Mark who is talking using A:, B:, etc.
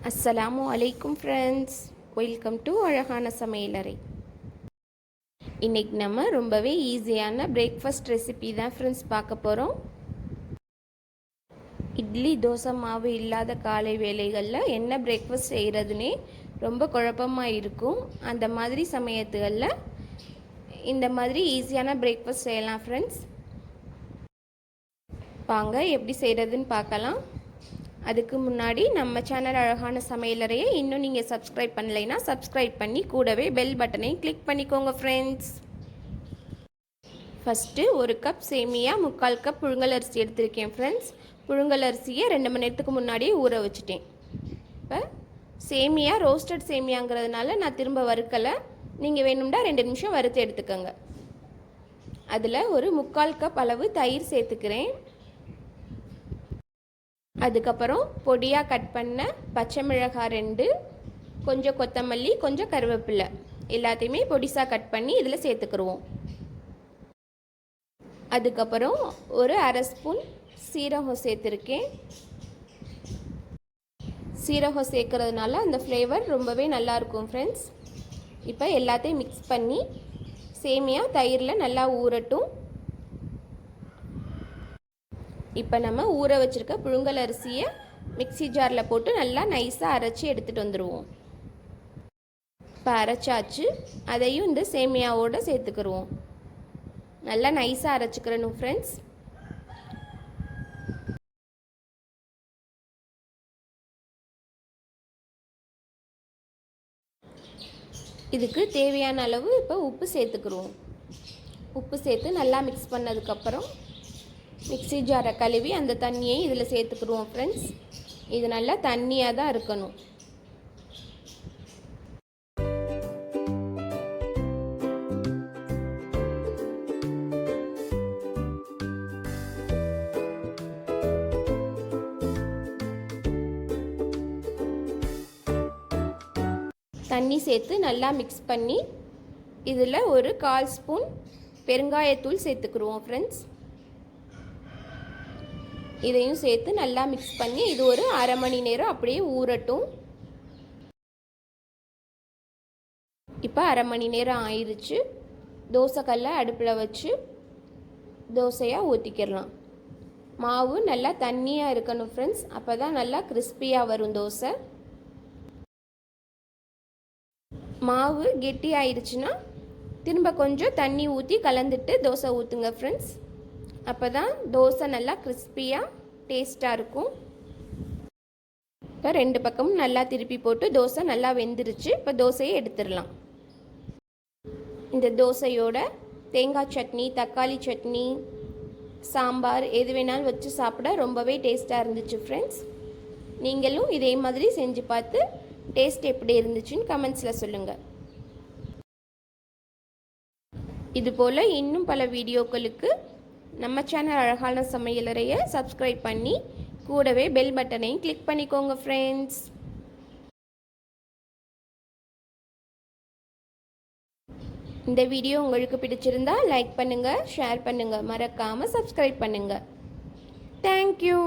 A: அஸ்ஸலாமு அலைக்கும் friends, welcome to அழகான சமையலறை. இன்றைக்கி நம்ம ரொம்பவே ஈஸியான பிரேக்ஃபாஸ்ட் ரெசிபி தான் ஃப்ரெண்ட்ஸ் பார்க்க போகிறோம். இட்லி தோசை மாவு இல்லாத காலை வேளைகளில் என்ன பிரேக்ஃபாஸ்ட் செய்கிறதுனே ரொம்ப குழப்பமாக இருக்கும். அந்த மாதிரி சமயத்துகளில் இந்த மாதிரி ஈஸியான பிரேக்ஃபாஸ்ட் செய்யலாம் ஃப்ரெண்ட்ஸ். வாங்க எப்படி செய்கிறதுன்னு பார்க்கலாம். அதுக்கு முன்னாடி நம்ம சேனல் அழகான சமையலறையை இன்னும் நீங்கள் சப்ஸ்கிரைப் பண்ணலைன்னா சப்ஸ்கிரைப் பண்ணி கூடவே பெல் பட்டனையும் கிளிக் பண்ணிக்கோங்க ஃப்ரெண்ட்ஸ். ஃபஸ்ட்டு ஒரு கப் சேமியா, 3/4 கப் புழுங்கல் அரிசி எடுத்திருக்கேன் ஃப்ரெண்ட்ஸ். புழுங்கல் அரிசியை 2 மணி நேரத்துக்கு முன்னாடியே ஊற வச்சுட்டேன். இப்போ சேமியா ரோஸ்டட் சேமியாங்கிறதுனால நான் திரும்ப வறுக்கலை. நீங்கள் வேணும்னா 2 நிமிஷம் வறுத்து எடுத்துக்கோங்க. அதில் ஒரு 3/4 கப் அளவு தயிர் சேர்த்துக்கிறேன். அதுக்கப்புறம் பொடியாக கட் பண்ண பச்சை மிளகாய் 2, கொஞ்சம் கொத்தமல்லி, கொஞ்சம் கருவேப்பிலை எல்லாத்தையுமே பொடிசாக கட் பண்ணி இதில் சேர்த்துக்கிடுவோம். அதுக்கப்புறம் ஒரு 1/2 ஸ்பூன் சீரகம் சேர்த்துருக்கேன். சீரகம் சேர்க்கறதுனால அந்த ஃப்ளேவர் ரொம்பவே நல்லாயிருக்கும் ஃப்ரெண்ட்ஸ். இப்போ எல்லாத்தையும் மிக்ஸ் பண்ணி சேமியா தயிரில் நல்லா ஊறட்டும். இப்போ நம்ம ஊற வச்சுருக்க புழுங்கல் அரிசியை மிக்ஸி ஜாரில் போட்டு நல்லா நைஸாக அரைச்சி எடுத்துகிட்டு வந்துடுவோம். இப்போ அரைச்சாச்சு, அதையும் இந்த சேமியாவோடு சேர்த்துக்கிடுவோம். நல்லா நைஸாக அரைச்சிக்கிறணும் ஃப்ரெண்ட்ஸ். இதுக்கு தேவையான அளவு இப்போ உப்பு சேர்த்துக்கிடுவோம். உப்பு சேர்த்து நல்லா மிக்ஸ் பண்ணதுக்கப்புறம் மிக்ஸி ஜாரை கழுவி அந்த தண்ணியை இதில் சேர்த்துக்கிடுவோம் ஃப்ரெண்ட்ஸ். இது நல்லா தண்ணியாக தான் இருக்கணும். தண்ணி சேர்த்து நல்லா மிக்ஸ் பண்ணி இதில் ஒரு 1/4 ஸ்பூன் பெருங்காயத்தூள் சேர்த்துக்கிடுவோம் ஃப்ரெண்ட்ஸ். இதையும் சேர்த்து நல்லா மிக்ஸ் பண்ணி இது ஒரு 1/2 மணி நேரம் அப்படியே ஊறட்டும். இப்போ 1/2 மணி நேரம் ஆயிடுச்சு. தோசைக்கல்லை அடுப்பில் வச்சு தோசையாக ஊற்றிக்கிடலாம். மாவு நல்லா தண்ணியாக இருக்கணும் ஃப்ரெண்ட்ஸ், அப்போ தான் நல்லா கிறிஸ்பியாக வரும் தோசை. மாவு கெட்டி ஆயிடுச்சுன்னா திரும்ப கொஞ்சம் தண்ணி ஊற்றி கலந்துட்டு தோசை ஊற்றுங்க ஃப்ரெண்ட்ஸ். அப்போ தான் தோசை நல்லா கிறிஸ்பியாக டேஸ்ட்டாக இருக்கும். இப்போ 2 பக்கமும் நல்லா திருப்பி போட்டு தோசை நல்லா வெந்துருச்சு. இப்போ தோசையை எடுத்துடலாம். இந்த தோசையோட தேங்காய் சட்னி, தக்காளி சட்னி, சாம்பார் எது வேணாலும் வச்சு சாப்பிட ரொம்பவே டேஸ்ட்டாக இருந்துச்சு ஃப்ரெண்ட்ஸ். நீங்களும் இதே மாதிரி செஞ்சு பார்த்து டேஸ்ட் எப்படி இருந்துச்சுன்னு கமெண்ட்ஸில் சொல்லுங்கள். இதுபோல் இன்னும் பல வீடியோக்களுக்கு நம்ம சேனல் அழகான சமையலறையை சப்ஸ்கிரைப் பண்ணி கூடவே பெல் பட்டனையும் கிளிக் பண்ணிக்கோங்க ஃப்ரெண்ட்ஸ். இந்த வீடியோ உங்களுக்கு பிடிச்சிருந்தா லைக் பண்ணுங்கள், ஷேர் பண்ணுங்கள், மறக்காமல் சப்ஸ்கிரைப் பண்ணுங்கள். தேங்க்யூ.